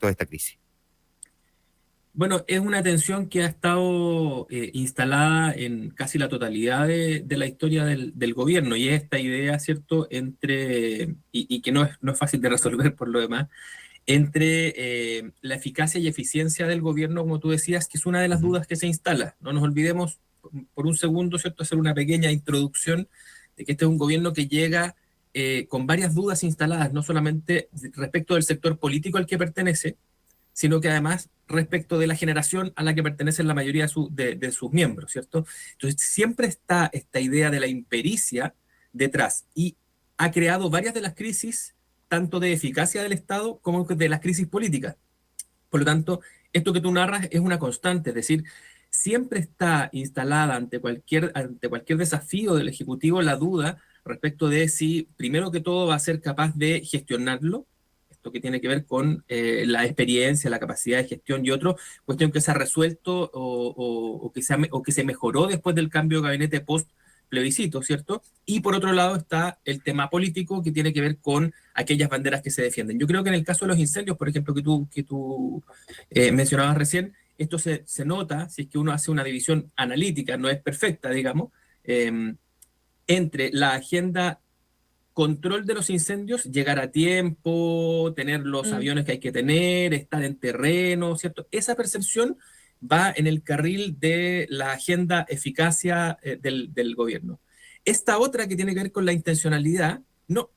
de esta crisis? Bueno, es una tensión que ha estado instalada en casi la totalidad de la historia del gobierno, y es esta idea, ¿cierto?, y que no es fácil de resolver por lo demás, entre la eficacia y eficiencia del gobierno, como tú decías, que es una de las Ujú. dudas que se instala. No nos olvidemos por un segundo, ¿cierto?, hacer una pequeña introducción de que este es un gobierno que llega con varias dudas instaladas, no solamente respecto del sector político al que pertenece, sino que además respecto de la generación a la que pertenecen la mayoría de sus miembros, ¿cierto? Entonces siempre está esta idea de la impericia detrás, y ha creado varias de las crisis, tanto de eficacia del Estado como de las crisis políticas. Por lo tanto, esto que tú narras es una constante, es decir, siempre está instalada ante cualquier desafío del Ejecutivo la duda respecto de si, primero que todo, va a ser capaz de gestionarlo, esto que tiene que ver con la experiencia, la capacidad de gestión y otro, cuestión que se ha resuelto o que se mejoró después del cambio de gabinete post plebiscito, ¿cierto? Y por otro lado está el tema político que tiene que ver con aquellas banderas que se defienden. Yo creo que en el caso de los incendios, por ejemplo, que tú mencionabas recién, esto se nota si es que uno hace una división analítica, no es perfecta, digamos, eh, entre la agenda control de los incendios, llegar a tiempo, tener los Mm. aviones que hay que tener, estar en terreno, ¿cierto? Esa percepción va en el carril de la agenda eficacia del gobierno. Esta otra que tiene que ver con la intencionalidad, no,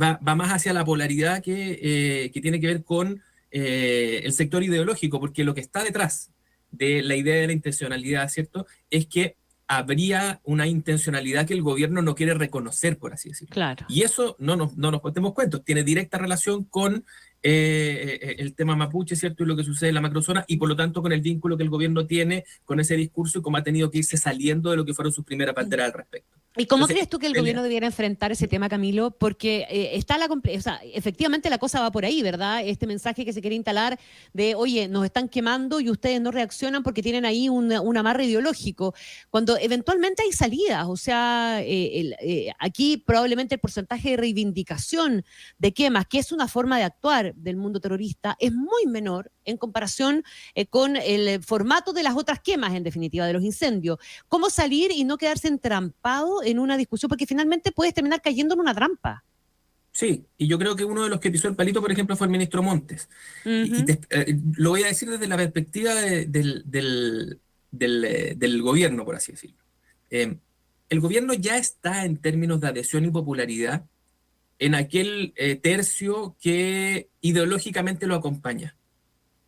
va más hacia la polaridad que tiene que ver con el sector ideológico, porque lo que está detrás de la idea de la intencionalidad, ¿cierto?, es que habría una intencionalidad que el gobierno no quiere reconocer, por así decirlo. Claro. Y eso no nos contemos cuentos, tiene directa relación con el tema mapuche, ¿cierto? Y lo que sucede en la macrozona, y por lo tanto con el vínculo que el gobierno tiene con ese discurso y cómo ha tenido que irse saliendo de lo que fueron sus primeras banderas al respecto. ¿Y cómo Entonces, crees tú que el pelea. gobierno debiera enfrentar ese tema, Camilo? Porque o sea, efectivamente la cosa va por ahí, ¿verdad? Este mensaje que se quiere instalar de, oye, nos están quemando y ustedes no reaccionan porque tienen ahí un amarre ideológico, cuando eventualmente hay salidas. O sea, aquí probablemente el porcentaje de reivindicación de quemas, que es una forma de actuar del mundo terrorista, es muy menor en comparación con el formato de las otras quemas, en definitiva, de los incendios. ¿Cómo salir y no quedarse entrampado en una discusión? Porque finalmente puedes terminar cayendo en una trampa. Sí, y yo creo que uno de los que pisó el palito, por ejemplo, fue el ministro Montes. Ujú. Lo voy a decir desde la perspectiva del gobierno, por así decirlo. Eh, el gobierno ya está en términos de adhesión y popularidad en aquel tercio que ideológicamente lo acompaña.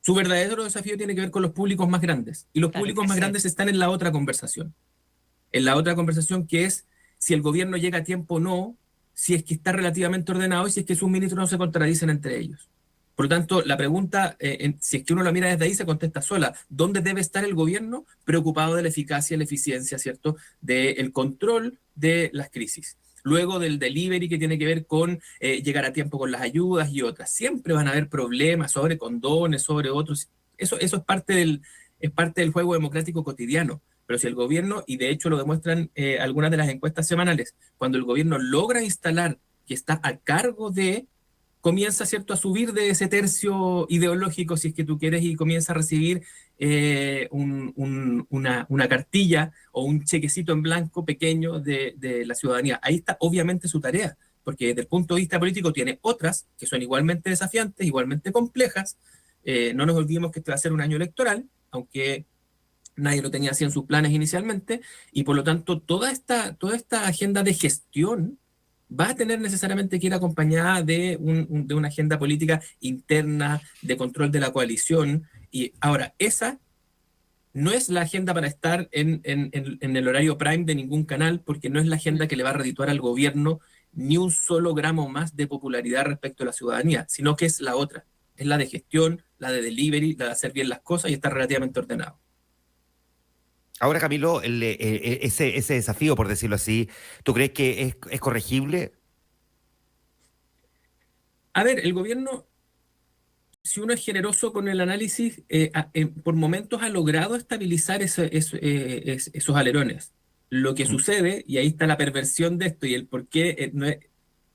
Su verdadero desafío tiene que ver con los públicos más grandes, y los Claro, públicos más crecer. grandes están en la otra conversación que es si el gobierno llega a tiempo o no, si es que está relativamente ordenado y si es que sus ministros no se contradicen entre ellos. Por lo tanto, la pregunta, si es que uno la mira desde ahí, se contesta sola. ¿Dónde debe estar el gobierno? Preocupado de la eficacia, la eficiencia, ¿cierto?, del control de las crisis. Luego del delivery que tiene que ver con llegar a tiempo con las ayudas y otras. Siempre van a haber problemas sobre condones, sobre otros. Eso es parte del juego democrático cotidiano. Pero si el gobierno, y de hecho lo demuestran algunas de las encuestas semanales, cuando el gobierno logra instalar que está a cargo de, comienza, ¿cierto?, a subir de ese tercio ideológico, si es que tú quieres, y comienza a recibir una cartilla o un chequecito en blanco pequeño de la ciudadanía. Ahí está obviamente su tarea, porque desde el punto de vista político tiene otras que son igualmente desafiantes, igualmente complejas. No nos olvidemos que este va a ser un año electoral, aunque nadie lo tenía así en sus planes inicialmente, y por lo tanto toda esta agenda de gestión va a tener necesariamente que ir acompañada de una agenda política interna, de control de la coalición. Y ahora, esa no es la agenda para estar en el horario prime de ningún canal, porque no es la agenda que le va a redituar al gobierno ni un solo gramo más de popularidad respecto a la ciudadanía, sino que es la otra, es la de gestión, la de delivery, la de hacer bien las cosas y estar relativamente ordenado. Ahora, Camilo, ese desafío, por decirlo así, ¿tú crees que es corregible? A ver, el gobierno, si uno es generoso con el análisis, por momentos ha logrado estabilizar esos alerones. Lo que Mm. sucede, y ahí está la perversión de esto y el por qué,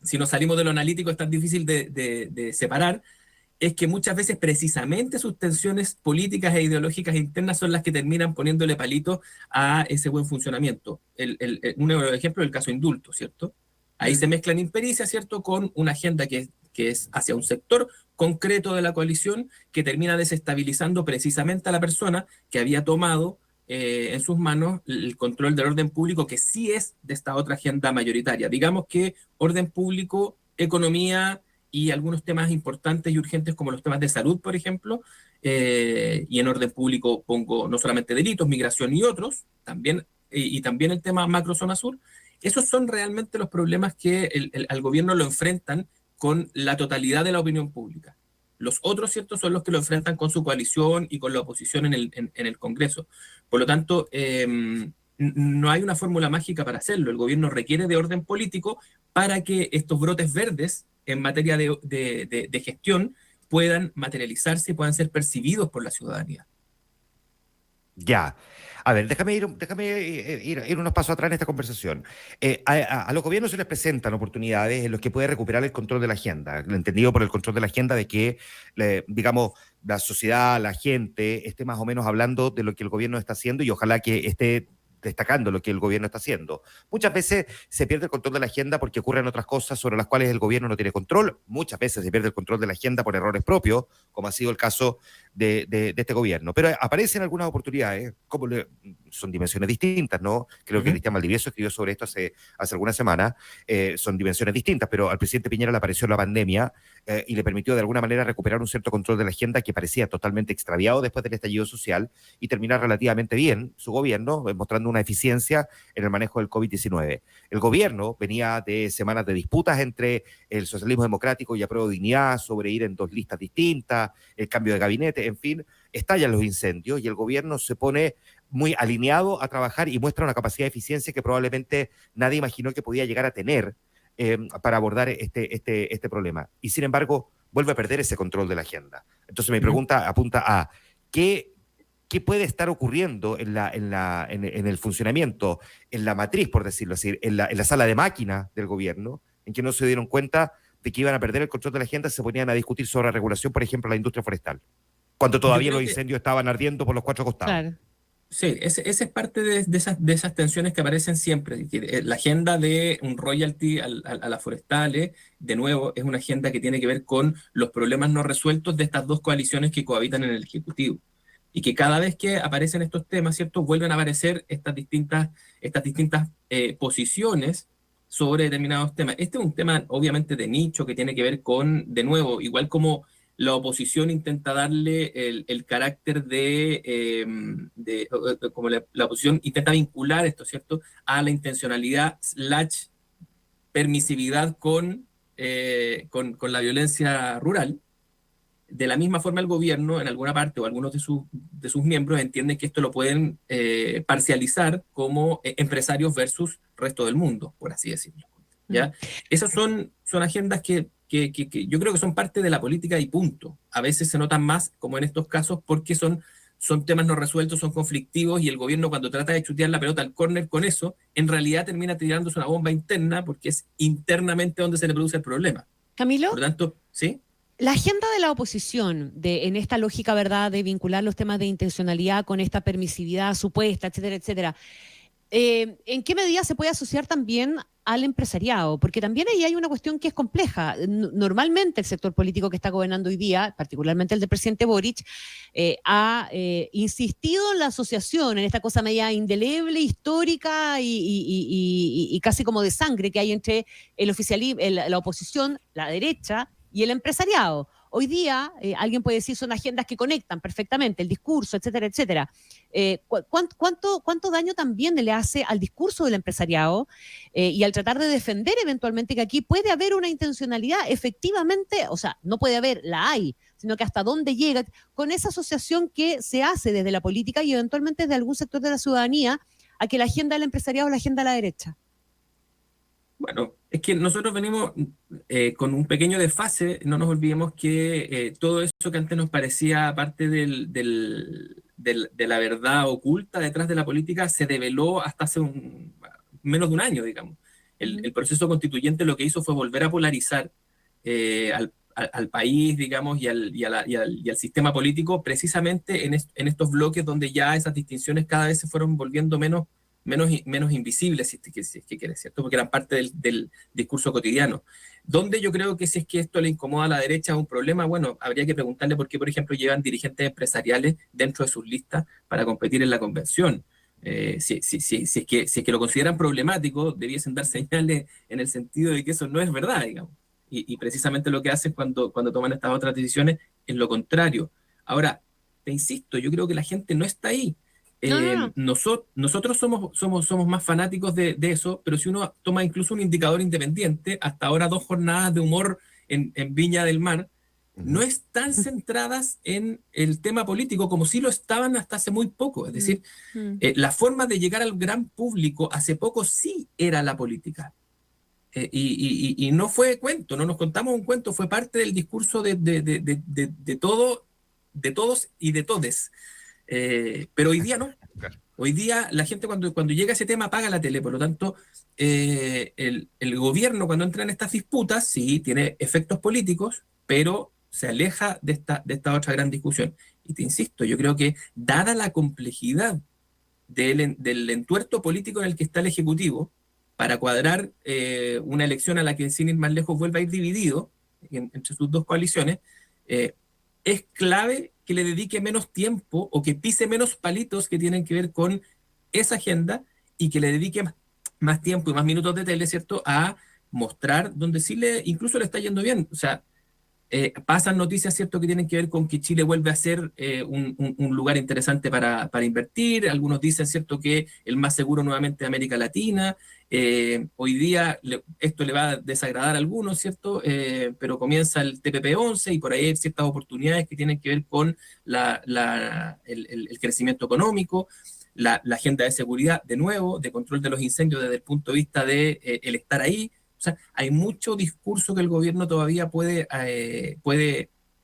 si nos salimos de lo analítico es tan difícil de separar, es que muchas veces precisamente sus tensiones políticas e ideológicas internas son las que terminan poniéndole palito a ese buen funcionamiento. Un ejemplo es el caso indulto, ¿cierto? Ahí se mezclan impericias, ¿cierto?, con una agenda que es hacia un sector concreto de la coalición que termina desestabilizando precisamente a la persona que había tomado en sus manos el control del orden público, que sí es de esta otra agenda mayoritaria. Digamos que orden público, economía y algunos temas importantes y urgentes como los temas de salud, por ejemplo, y en orden público pongo no solamente delitos, migración y otros, también, y también el tema macro zona sur. Esos son realmente los problemas que al gobierno lo enfrentan con la totalidad de la opinión pública. Los otros, ¿cierto?, son los que lo enfrentan con su coalición y con la oposición en el Congreso. Por lo tanto, no hay una fórmula mágica para hacerlo. El gobierno requiere de orden político para que estos brotes verdes en materia de gestión puedan materializarse y puedan ser percibidos por la ciudadanía. Ya. A ver, déjame ir unos pasos atrás en esta conversación. A los gobiernos se les presentan oportunidades en las que puede recuperar el control de la agenda. Lo entendido por el control de la agenda de que, digamos, la sociedad, la gente, esté más o menos hablando de lo que el gobierno está haciendo y ojalá que esté destacando lo que el gobierno está haciendo. Muchas veces se pierde el control de la agenda porque ocurren otras cosas sobre las cuales el gobierno no tiene control. Muchas veces se pierde el control de la agenda por errores propios, como ha sido el caso de este gobierno. Pero aparecen algunas oportunidades, son dimensiones distintas, ¿no? Creo que Cristian Valdivieso escribió sobre esto hace algunas semanas. Son dimensiones distintas, pero al presidente Piñera le apareció la pandemia y le permitió de alguna manera recuperar un cierto control de la agenda que parecía totalmente extraviado después del estallido social y terminar relativamente bien su gobierno, mostrando una eficiencia en el manejo del COVID-19. El gobierno venía de semanas de disputas entre el socialismo democrático y Apruebo Dignidad sobre ir en 2 listas distintas, el cambio de gabinete, en fin, estallan los incendios y el gobierno se pone muy alineado a trabajar y muestra una capacidad de eficiencia que probablemente nadie imaginó que podía llegar a tener para abordar este problema. Y sin embargo, vuelve a perder ese control de la agenda. Entonces mi pregunta apunta a ¿qué puede estar ocurriendo en el funcionamiento, en la matriz, por decirlo así, en la sala de máquina del gobierno, en que no se dieron cuenta de que iban a perder el control de la agenda, se ponían a discutir sobre regulación, por ejemplo, la industria forestal, cuando todavía los incendios estaban ardiendo por los 4 costados? Claro. Sí, ese es parte de esas tensiones que aparecen siempre. La agenda de un royalty a las forestales, de nuevo, es una agenda que tiene que ver con los problemas no resueltos de estas dos coaliciones que cohabitan en el Ejecutivo. Y que cada vez que aparecen estos temas, ¿cierto?, vuelven a aparecer estas distintas posiciones sobre determinados temas. Este es un tema obviamente de nicho que tiene que ver con, de nuevo, igual como la oposición intenta darle el carácter como la oposición intenta vincular esto, ¿cierto?, a la intencionalidad / permisividad con la violencia rural. De la misma forma el gobierno, en alguna parte, o algunos de sus miembros entienden que esto lo pueden parcializar como empresarios versus resto del mundo, por así decirlo, ¿ya? Esas son agendas que yo creo que son parte de la política y punto. A veces se notan más, como en estos casos, porque son temas no resueltos, son conflictivos, y el gobierno, cuando trata de chutear la pelota al córner con eso, en realidad termina tirándose una bomba interna, porque es internamente donde se le produce el problema. Camilo, por lo tanto, ¿sí? la agenda de la oposición, en esta lógica, ¿verdad?, de vincular los temas de intencionalidad con esta permisividad supuesta, etcétera, etcétera, ¿en qué medida se puede asociar también al empresariado? Porque también ahí hay una cuestión que es compleja. Normalmente el sector político que está gobernando hoy día, particularmente el del presidente Boric, ha insistido en la asociación, en esta cosa media indeleble, histórica y casi como de sangre que hay entre el oficialismo, la oposición, la derecha y el empresariado. Hoy día, alguien puede decir, son agendas que conectan perfectamente, el discurso, etcétera, etcétera. ¿Cuánto daño también le hace al discurso del empresariado y al tratar de defender eventualmente que aquí puede haber una intencionalidad efectivamente, o sea, no puede haber, la hay, sino que hasta dónde llega, con esa asociación que se hace desde la política y eventualmente desde algún sector de la ciudadanía a que la agenda del empresariado es la agenda de la derecha? Bueno, es que nosotros venimos con un pequeño desfase. No nos olvidemos que todo eso que antes nos parecía parte de la verdad oculta detrás de la política se develó hasta hace menos de un año, digamos. El proceso constituyente lo que hizo fue volver a polarizar al país, digamos, y al sistema político, precisamente en estos bloques donde ya esas distinciones cada vez se fueron volviendo menos invisibles, si es que quieres, ¿cierto? Porque eran parte del discurso cotidiano. Donde yo creo que si es que esto le incomoda a la derecha un problema, bueno, habría que preguntarle por qué, por ejemplo, llevan dirigentes empresariales dentro de sus listas para competir en la convención. Si es que lo consideran problemático, debiesen dar señales en el sentido de que eso no es verdad, digamos. Y precisamente lo que hacen cuando toman estas otras decisiones es lo contrario. Ahora, te insisto, yo creo que la gente no está ahí. No. Nosotros somos más fanáticos de eso, pero si uno toma incluso un indicador independiente, hasta ahora 2 jornadas de humor en Viña del Mar, no están centradas en el tema político como si lo estaban hasta hace muy poco. Es decir, la forma de llegar al gran público hace poco sí era la política. Y no fue cuento, no nos contamos un cuento, fue parte del discurso de todos y de todes. Pero hoy día no. Hoy día la gente cuando llega a ese tema apaga la tele, por lo tanto, el gobierno cuando entra en estas disputas sí tiene efectos políticos, pero se aleja de esta otra gran discusión. Y te insisto, yo creo que dada la complejidad del entuerto político en el que está el Ejecutivo, para cuadrar una elección a la que sin ir más lejos vuelva a ir dividido entre sus dos coaliciones, es clave que le dedique menos tiempo o que pise menos palitos que tienen que ver con esa agenda y que le dedique más tiempo y más minutos de tele, ¿cierto?, a mostrar donde sí incluso le está yendo bien. O sea, pasan noticias, ¿cierto?, que tienen que ver con que Chile vuelve a ser un lugar interesante para invertir. Algunos dicen, ¿cierto?, que el más seguro nuevamente de América Latina. Hoy día esto le va a desagradar a algunos, ¿cierto? Pero comienza el TPP-11 y por ahí hay ciertas oportunidades que tienen que ver con el crecimiento económico, la agenda de seguridad, de nuevo, de control de los incendios desde el punto de vista de el estar ahí. O sea, hay mucho discurso que el gobierno todavía puede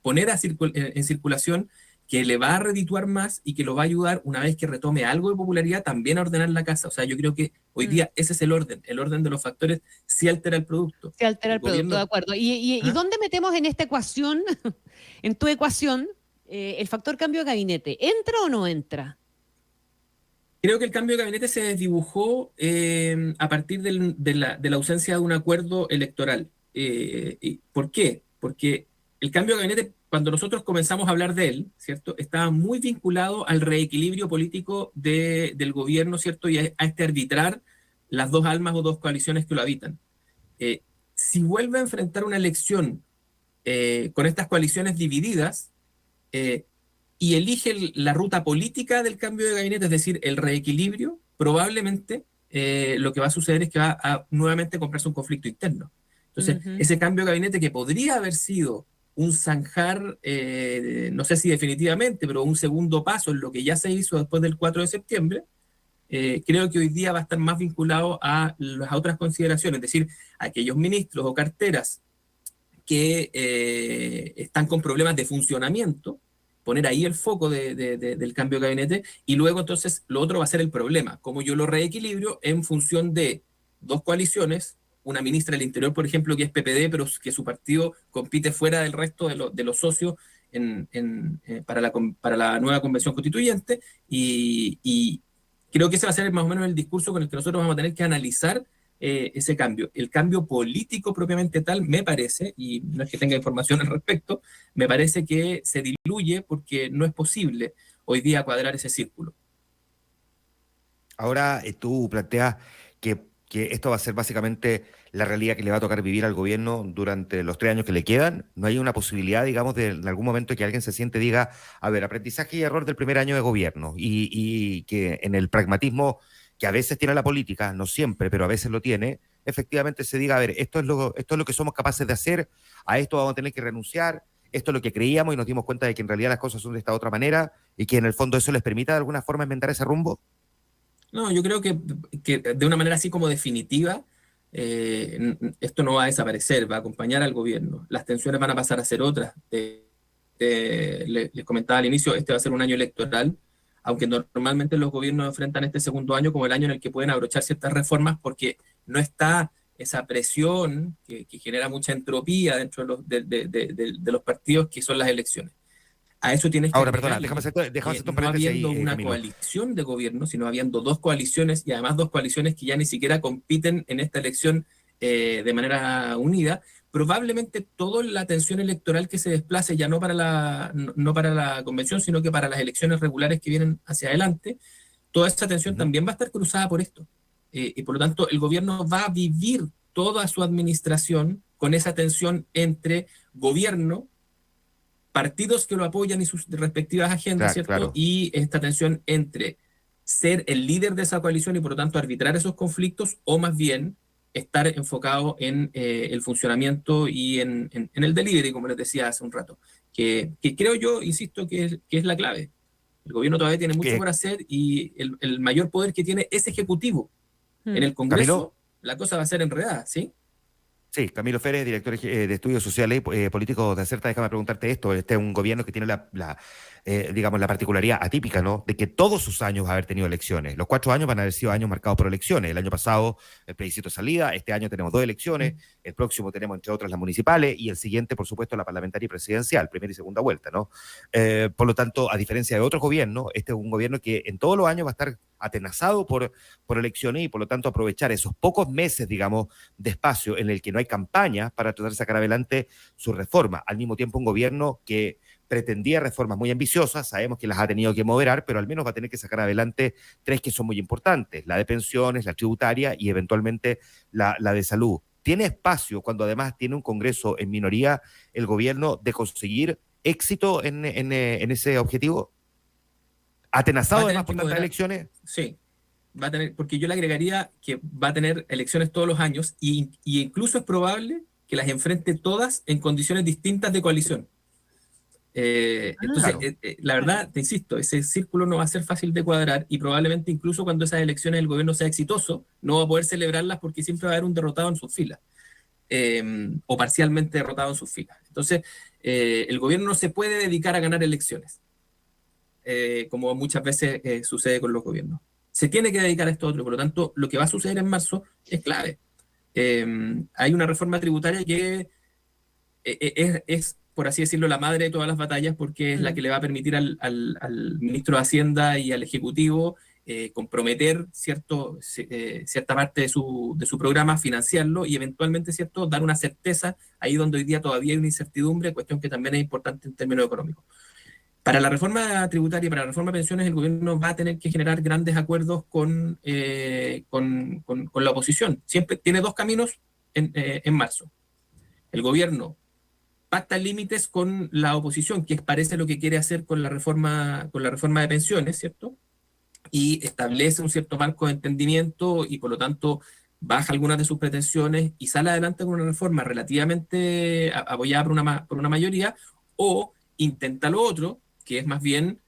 poner en circulación que le va a redituar más y que lo va a ayudar, una vez que retome algo de popularidad, también a ordenar la casa. O sea, yo creo que hoy día ese es el orden de los factores sí altera el producto. Se altera el producto, de acuerdo. ¿Y dónde metemos en esta ecuación, en tu ecuación, el factor cambio de gabinete? ¿Entra o no entra? Creo que el cambio de gabinete se desdibujó a partir de la ausencia de un acuerdo electoral. ¿Por qué? Porque el cambio de gabinete, cuando nosotros comenzamos a hablar de él, ¿cierto?, estaba muy vinculado al reequilibrio político del gobierno, ¿cierto?, y a este arbitrar las dos almas o dos coaliciones que lo habitan. Si vuelve a enfrentar una elección con estas coaliciones divididas, y elige la ruta política del cambio de gabinete, es decir, el reequilibrio, probablemente lo que va a suceder es que va a nuevamente comprarse un conflicto interno. Entonces, ese cambio de gabinete que podría haber sido un zanjar, no sé si definitivamente, pero un segundo paso en lo que ya se hizo después del 4 de septiembre, creo que hoy día va a estar más vinculado a las otras consideraciones, es decir, a aquellos ministros o carteras que están con problemas de funcionamiento, poner ahí el foco del cambio de gabinete, y luego entonces lo otro va a ser el problema, cómo yo lo reequilibrio en función de dos coaliciones, una ministra del Interior, por ejemplo, que es PPD, pero que su partido compite fuera del resto de los socios para la nueva convención constituyente, y creo que ese va a ser más o menos el discurso con el que nosotros vamos a tener que analizar ese cambio. El cambio político propiamente tal, me parece, y no es que tenga información al respecto, me parece que se diluye porque no es posible hoy día cuadrar ese círculo. Ahora tú planteas que esto va a ser básicamente la realidad que le va a tocar vivir al gobierno durante los 3 años que le quedan. No hay una posibilidad, digamos, de en algún momento que alguien se siente y diga, a ver, aprendizaje y error del primer año de gobierno, y que en el pragmatismo que a veces tiene la política, no siempre, pero a veces lo tiene, efectivamente se diga, a ver, esto es lo que somos capaces de hacer, a esto vamos a tener que renunciar, esto es lo que creíamos y nos dimos cuenta de que en realidad las cosas son de esta otra manera, y que en el fondo eso les permita de alguna forma enmendar ese rumbo. No, yo creo que de una manera así como definitiva, esto no va a desaparecer, va a acompañar al gobierno. Las tensiones van a pasar a ser otras. Les comentaba al inicio, este va a ser un año electoral, aunque normalmente los gobiernos enfrentan este segundo año como el año en el que pueden abrochar ciertas reformas porque no está esa presión que genera mucha entropía dentro de los partidos, que son las elecciones. A eso tienes que Ahora, perdona, agregarle déjame hacer un no paréntesis habiendo ahí, una Camilo. coalición de gobierno, sino habiendo dos coaliciones, y además dos coaliciones que ya ni siquiera compiten en esta elección de manera unida, probablemente toda la atención electoral que se desplace ya no para no para la convención, sino que para las elecciones regulares que vienen hacia adelante, toda esa atención también va a estar cruzada por esto. Y por lo tanto, el gobierno va a vivir toda su administración con esa tensión entre gobierno, partidos que lo apoyan y sus respectivas agendas, ¿cierto? Claro. Y esta tensión entre ser el líder de esa coalición y por lo tanto arbitrar esos conflictos, o más bien estar enfocado en el funcionamiento y en el delivery, como les decía hace un rato, que creo yo, insisto, que es la clave. El gobierno todavía tiene mucho por hacer y el mayor poder que tiene es ejecutivo. En el Congreso, Camilo, la cosa va a ser enredada, ¿sí? Sí, Camilo Férez, director de Estudios Sociales y Políticos de Acerta, déjame preguntarte esto. Este es un gobierno que tiene digamos, la particularidad atípica, ¿no? De que todos sus años va a haber tenido elecciones. Los 4 años van a haber sido años marcados por elecciones. El año pasado el plebiscito de salida, este año tenemos 2 elecciones, el próximo tenemos entre otras las municipales y el siguiente, por supuesto, la parlamentaria y presidencial, primera y segunda vuelta, ¿no? Por lo tanto, a diferencia de otros gobiernos, este es un gobierno que en todos los años va a estar atenazado por elecciones y por lo tanto aprovechar esos pocos meses, digamos, de espacio en el que no hay campaña para tratar de sacar adelante su reforma. Al mismo tiempo, un gobierno que pretendía reformas muy ambiciosas, sabemos que las ha tenido que moderar, pero al menos va a tener que sacar adelante 3 que son muy importantes: la de pensiones, la tributaria y eventualmente la de salud. ¿Tiene espacio, cuando además tiene un Congreso en minoría, el gobierno de conseguir éxito en ese objetivo? ¿Atenazado además por tantas elecciones? Sí, va a tener, porque yo le agregaría que va a tener elecciones todos los años y incluso es probable que las enfrente todas en condiciones distintas de coalición. Entonces, Claro. la verdad, te insisto, ese círculo no va a ser fácil de cuadrar y probablemente incluso cuando esas elecciones el gobierno sea exitoso, no va a poder celebrarlas porque siempre va a haber un derrotado en sus filas, o parcialmente derrotado en sus filas. Entonces, el gobierno no se puede dedicar a ganar elecciones, como muchas veces sucede con los gobiernos. Se tiene que dedicar a esto otro, por lo tanto, lo que va a suceder en marzo es clave. Hay una reforma tributaria que es, por así decirlo, la madre de todas las batallas, porque es la que le va a permitir al ministro de Hacienda y al Ejecutivo comprometer cierta parte de su programa, financiarlo y eventualmente, ¿cierto?, dar una certeza ahí donde hoy día todavía hay una incertidumbre, cuestión que también es importante en términos económicos. Para la reforma tributaria y para la reforma de pensiones, el gobierno va a tener que generar grandes acuerdos con la oposición. Siempre tiene 2 caminos en marzo. El gobierno pacta límites con la oposición, que parece lo que quiere hacer con la reforma de pensiones, ¿cierto? Y establece un cierto marco de entendimiento y por lo tanto baja algunas de sus pretensiones y sale adelante con una reforma relativamente apoyada por una mayoría, o intenta lo otro, que es más bien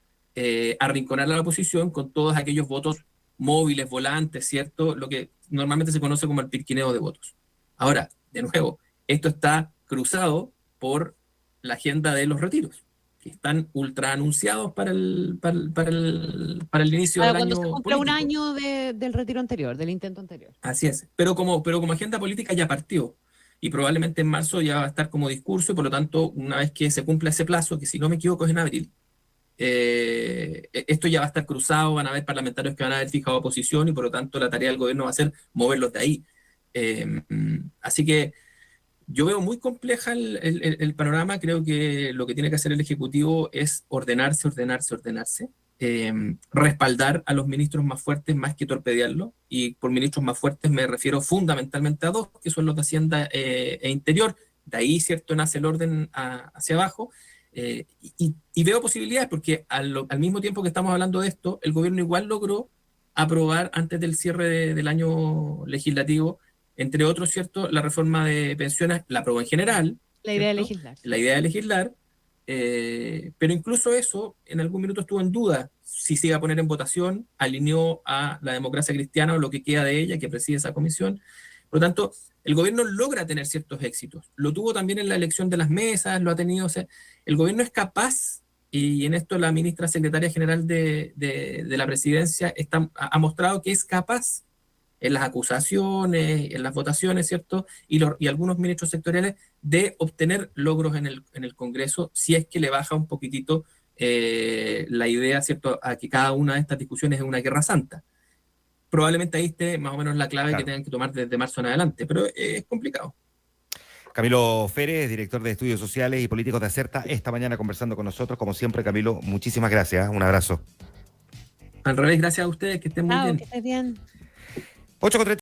arrinconar a la oposición con todos aquellos votos móviles, volantes, ¿cierto? Lo que normalmente se conoce como el pirquineo de votos. Ahora, de nuevo, esto está cruzado por la agenda de los retiros, que están ultra anunciados para el inicio del Cuando año se cumpla un político. año del retiro anterior, del intento anterior. Así es, pero como agenda política ya partió y probablemente en marzo ya va a estar como discurso y por lo tanto una vez que se cumpla ese plazo, que si no me equivoco es en abril, esto ya va a estar cruzado, van a haber parlamentarios que van a haber fijado posición y por lo tanto la tarea del gobierno va a ser moverlos de ahí. Así que yo veo muy compleja el panorama. Creo que lo que tiene que hacer el Ejecutivo es ordenarse, respaldar a los ministros más fuertes más que torpedearlos, y por ministros más fuertes me refiero fundamentalmente a 2, que son los de Hacienda e Interior. De ahí, ¿cierto?, nace el orden hacia abajo, y veo posibilidades porque al mismo tiempo que estamos hablando de esto, el gobierno igual logró aprobar antes del cierre del año legislativo, entre otros, ¿cierto?, la reforma de pensiones, la aprobó en general. La idea de ¿cierto? legislar. La idea de legislar, pero incluso eso en algún minuto estuvo en duda si se iba a poner en votación, alineó a la Democracia Cristiana o lo que queda de ella, que preside esa comisión. Por lo tanto, el gobierno logra tener ciertos éxitos. Lo tuvo también en la elección de las mesas, lo ha tenido. O sea, el gobierno es capaz, y en esto la ministra secretaria general de la presidencia ha mostrado que es capaz en las acusaciones, en las votaciones, ¿cierto? Y algunos ministros sectoriales de obtener logros en el Congreso si es que le baja un poquitito la idea, ¿cierto?, a que cada una de estas discusiones es una guerra santa. Probablemente ahí esté más o menos la clave que tengan que tomar desde marzo en adelante, pero es complicado. Camilo Férez, director de Estudios Sociales y Políticos de Acerta, esta mañana conversando con nosotros. Como siempre, Camilo, muchísimas gracias. Un abrazo. Al revés, gracias a ustedes, que estén muy Chao, bien. que estés bien. 8:30.